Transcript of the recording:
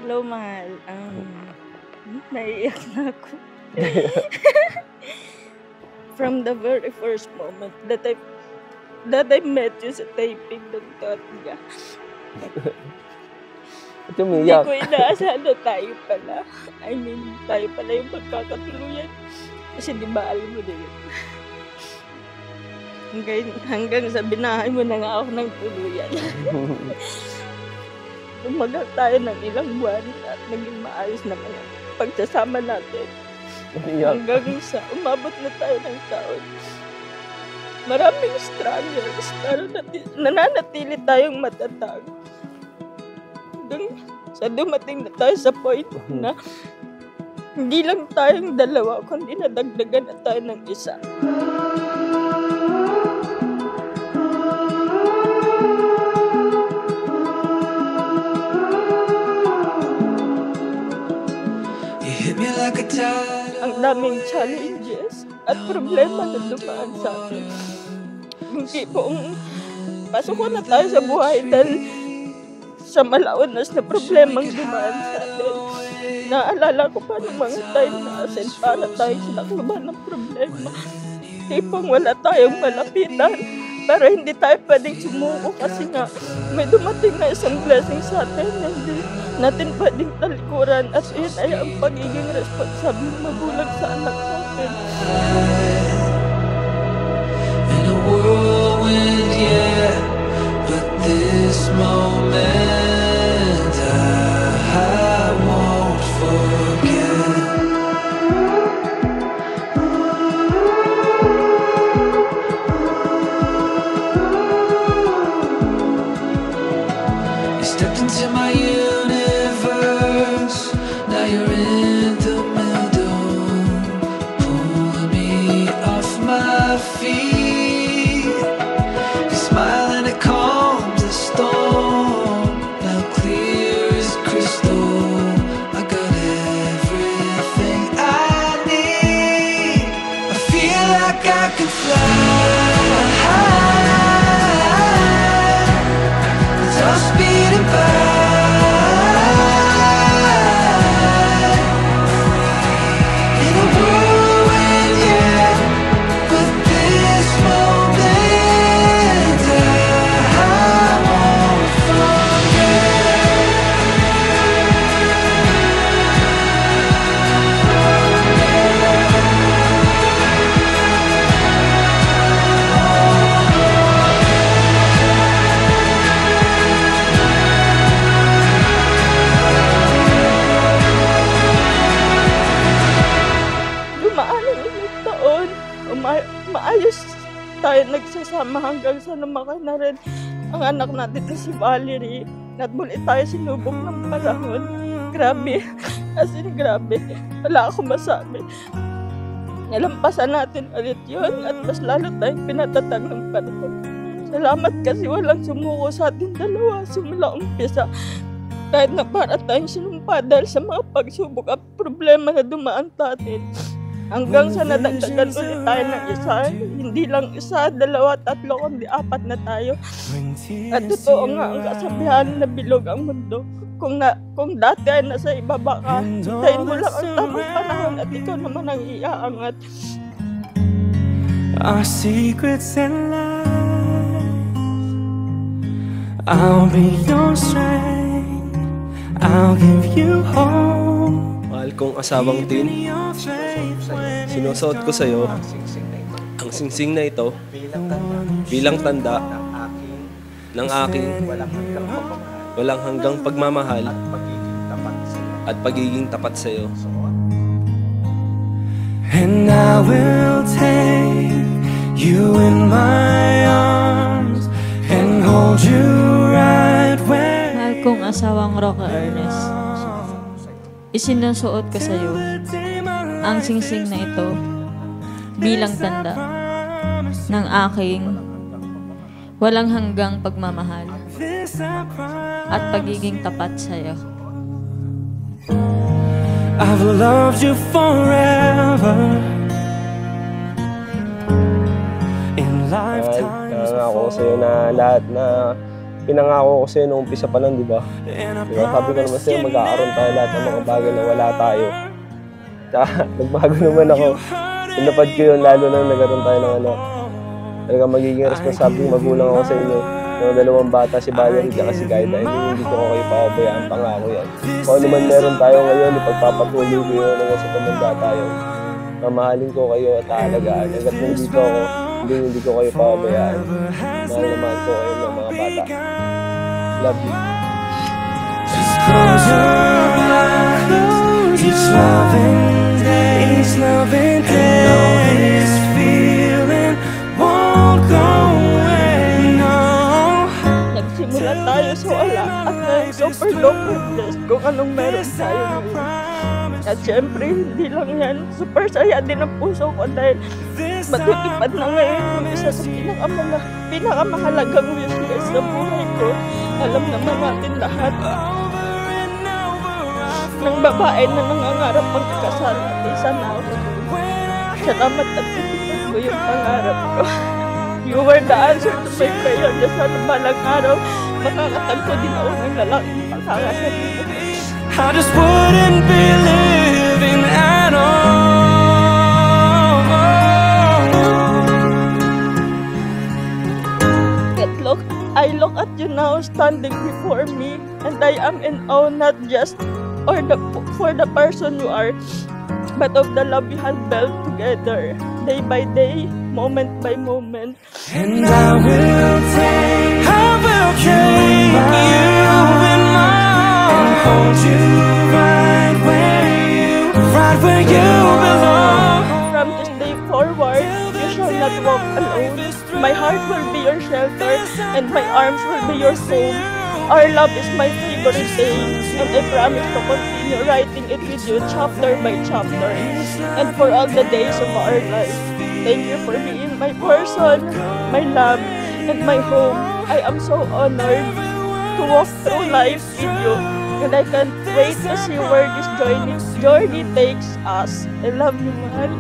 Hello, mahal. Naiiyak na ako. From the very first moment that I met you sa taping ng Totga. Hindi ko inaasahan na tayo pala. I mean, tayo pala yung magkakatuluyan. Kasi di ba alam mo din. Hanggang sa binahay mo na nga ako ng tuluyan. Lumagal tayo ng ilang buwan at naging maayos naman ang pagsasama natin. Hanggang sa umabot na tayo ng taon. Maraming struggles, pero nananatili tayong matatag. Hanggang sa dumating na tayo sa point na hindi lang tayong dalawa, kundi nadagdagan na tayo ng isa. Ang daming challenges at problema na dumaan sa atin. Hindi pong pasukan na tayo sa buhay dahil sa malaunas na problemang dumaan sa atin. Naalala ko pa ng mga time na asin para tayo sinakluban ng problema. Tipong wala tayong malapitan. Pero hindi tayo pwedeng sumuko kasi nga may dumating na isang blessing sa atin na hindi natin pwedeng talikuran at yun ay ang pagiging responsable magulang sa anak natin. In a whirlwind, yeah, but this moment I won't forget. Into my universe, now you're in the middle, pulling me off my feet. You're smiling, it calms the storm, now clear as crystal. I got everything I need. I feel like I can fly. Top speeding by. Maayos tayo nagsasama hanggang sa lumaki na rin ang anak natin na si Valerie. At muli tayo sinubok ng panahon. Grabe. As in, grabe. Wala akong masabi. Nalampasan natin ulit yun at mas lalo tayong pinatatag ng panahon. Salamat kasi walang sumuko sa atin dalawa. Simula umpisa. Kahit na para tayong sinumpa dahil sa mga pagsubok at problema na dumaan natin. Hanggang sa nadagdagan ulit tayo ng isa, hindi lang isa, dalawa, tatlo, kundi apat na tayo. At totoo nga ang kasabihan na bilog ang mundo. Kung dati ay nasa ibaba ka, hintayin mo lang ang tamang panahon at ikaw naman ang iaangat. Our secrets and lies, I'll be your strength, I'll give you hope. Mahal kong asawang Tin, sinusuot ko sa'yo ang singsing na ito bilang tanda ng aking walang hanggang pagmamahal at pagiging tapat sa'yo. And I will take you in my arms and hold you right where. Mahal kong asawang Roca Ernest, isinusuot ko sa iyo ang singsing na ito bilang tanda ng aking walang hanggang pagmamahal at pagiging tapat sa iyo. I've loved you forever in lifetimes. Ako sa iyo na lahat na pinangako ko sa'yo nung umpisa pa lang, di ba? Diba? Sabi ko naman sa'yo, mag-aaroon tayo lahat ng mga bagay na wala tayo. Tsaka, nagbago naman ako. Pinapad ko yun, lalo na nagkaroon tayo ng anak. Talaga magiging responsabling magulang ako sa inyo. Mga dalawang bata, si Valerie at si Gaida, hindi ko kayo pababayaan, pangako yan. Kung ano man meron tayo ngayon, ipagpapatuloy ko yun hanggang sa tumanda tayo. Mamahalin ko kayo at aalagaan. Hanggat nandito ako, hindi ko kayo pababayaan. Mahal na mahal ko kayo ng mga bata. Love you. Just close your eyes. Each loving day, this feeling won't go away, no. Nagsimula tayo sa wala at ngayon super blessed kung anong meron tayo ngayon. At syempre, hindi lang yan. Super saya din ang puso ko dahil matutupad na ngayon yung isa sa pinakamahalagang wishes sa buhay ko. Alam naman natin lahat ng babae na nangangarap magkasal at isa na ako. Salamat at tutupad ko yung pangarap ko. You were the answer to my prayer na sana balang araw makakatagpo din ako ng lalaking pangkakasal ko. I just wouldn't be living at all. I look at you now standing before me, and I am in awe not just for the person you are, but of the love we have built together, day by day, moment by moment. And I will take you in my arms, hold you right where you belong. From this day forward, you shall not walk alone. My heart will be your shelter, and my arms will be your home. Our love is my favorite thing, and I promise to continue writing it with you chapter by chapter, and for all the days of our life. Thank you for being my person, my love, and my home. I am so honored to walk through life with you, and I can't wait to see where this journey takes us. I love you, mahal.